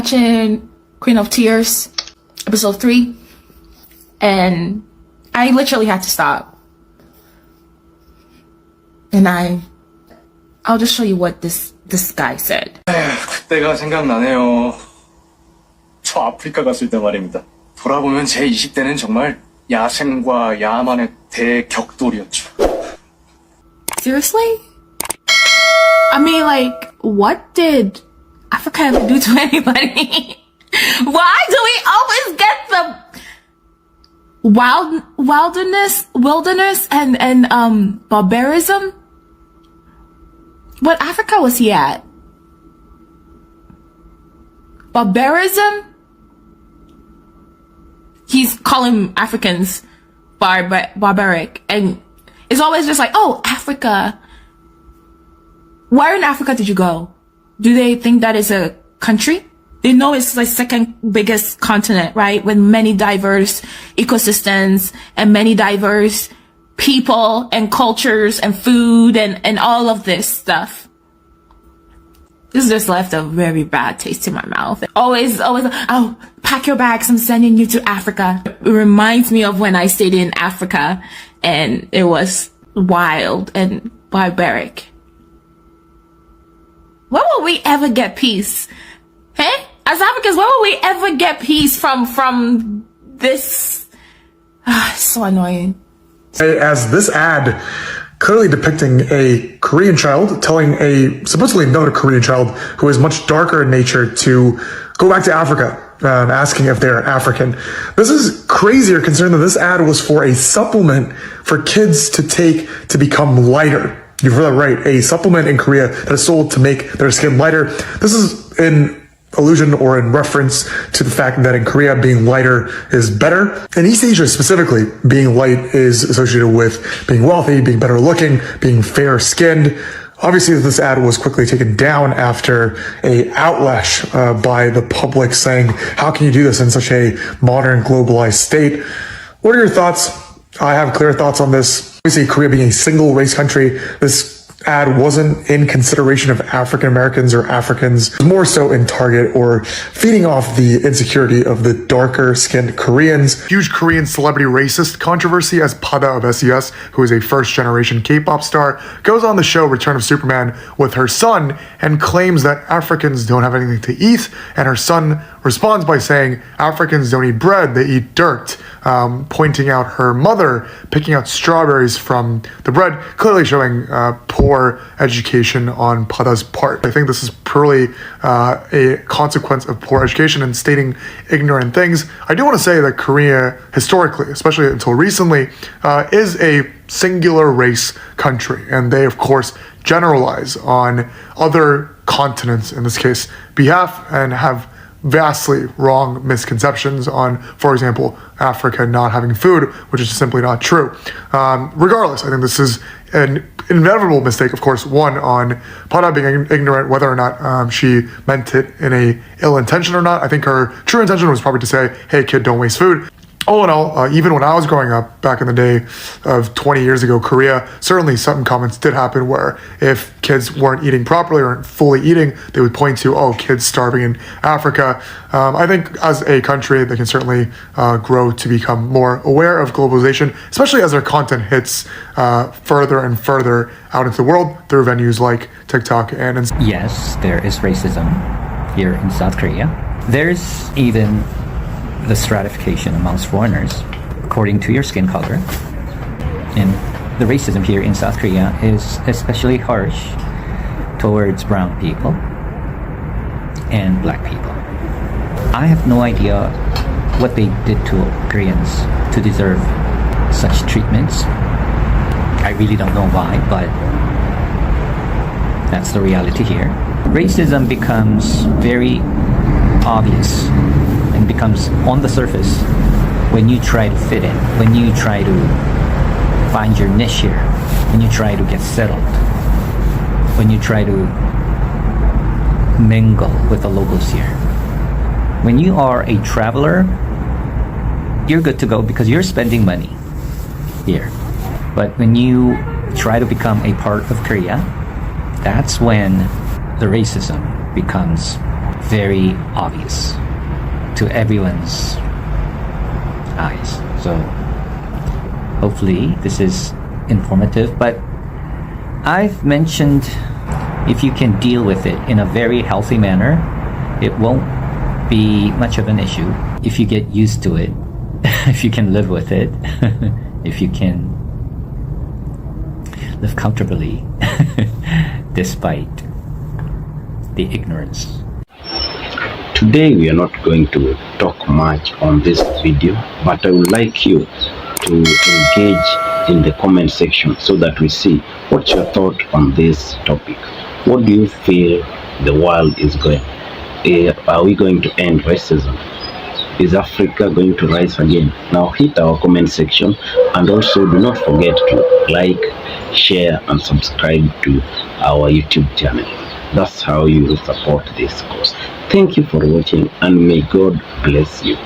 watching Queen of Tears, episode 3, and I literally had to stop. And I'll just show you what this guy said. 그때가 생각나네요. 저 아프리카 갔을 때 말입니다. 돌아보면 제 20대는 정말 야생과 야만의 대격돌이었죠. Seriously? I mean, like, what did Africa ever do to anybody? Why do we always get the wilderness and barbarism? What Africa was he at? Barbarism? He's calling Africans barbaric, and it's always just like, oh, Africa. Where in Africa did you go? Do they think that is a country? They know it's like second biggest continent, right? With many diverse ecosystems and many diverse people and cultures and food and all of this stuff. This just left a very bad taste in my mouth. Always, oh, pack your bags, I'm sending you to Africa. It reminds me of when I stayed in Africa and it was wild and barbaric. When will we ever get peace? Hey? As Africans, when will we ever get peace from this? It's so annoying. As this ad clearly depicting a Korean child telling a supposedly another Korean child who is much darker in nature to go back to Africa, asking if they're African. This is crazier considering that this ad was for a supplement for kids to take to become lighter. You've heard that right. A supplement in Korea that is sold to make their skin lighter. This is in allusion or in reference to the fact that in Korea being lighter is better. In East Asia specifically, being light is associated with being wealthy, being better looking, being fair skinned. Obviously, this ad was quickly taken down after a outlash by the public saying, how can you do this in such a modern globalized state? What are your thoughts? I have clear thoughts on this. Obviously, Korea being a single race country, this ad wasn't in consideration of African Americans or Africans, more so in target or feeding off the insecurity of the darker skinned Koreans. Huge Korean celebrity racist controversy as Pada of SES, who is a first generation K-pop star, goes on the show Return of Superman with her son and claims that Africans don't have anything to eat, and her son responds by saying Africans don't eat bread, they eat dirt, pointing out her mother picking out strawberries from the bread, clearly showing poor education on Pada's part. I think this is purely a consequence of poor education and stating ignorant things. I do want to say that Korea, historically, especially until recently, is a singular race country, and they, of course, generalize on other continents, in this case, behalf, and have vastly wrong misconceptions on, for example, Africa not having food, which is simply not true. Regardless, I think this is an inevitable mistake, of course, one on Pada being ignorant whether or not she meant it in a ill intention or not. I think her true intention was probably to say, hey kid, don't waste food. All in all, even when I was growing up back in the day of 20 years ago, Korea, certainly some comments did happen where if kids weren't eating properly or weren't fully eating, they would point to, oh, kids starving in Africa. I think as a country, they can certainly grow to become more aware of globalization, especially as their content hits further and further out into the world through venues like TikTok and Instagram. Yes, there is racism here in South Korea. There's even the stratification amongst foreigners according to your skin color. And the racism here in South Korea is especially harsh towards brown people and black people. I have no idea what they did to Koreans to deserve such treatments. I really don't know why, but that's the reality here. Racism becomes very obvious and becomes on the surface when you try to fit in, when you try to find your niche here, when you try to get settled, when you try to mingle with the locals here. When you are a traveler, you're good to go because you're spending money here. But when you try to become a part of Korea, that's when the racism becomes very obvious to everyone's eyes. So hopefully this is informative, but I've mentioned if you can deal with it in a very healthy manner, it won't be much of an issue. If you get used to it, if you can live with it, if you can live comfortably despite the ignorance. Today we are not going to talk much on this video, but I would like you to engage in the comment section so that we see what's your thought on this topic. What do you feel the world is going? Are we going to end racism? Is Africa going to rise again? Now hit our comment section, and also do not forget to like, share and subscribe to our YouTube channel. That's how you will support this cause. Thank you for watching, and may God bless you.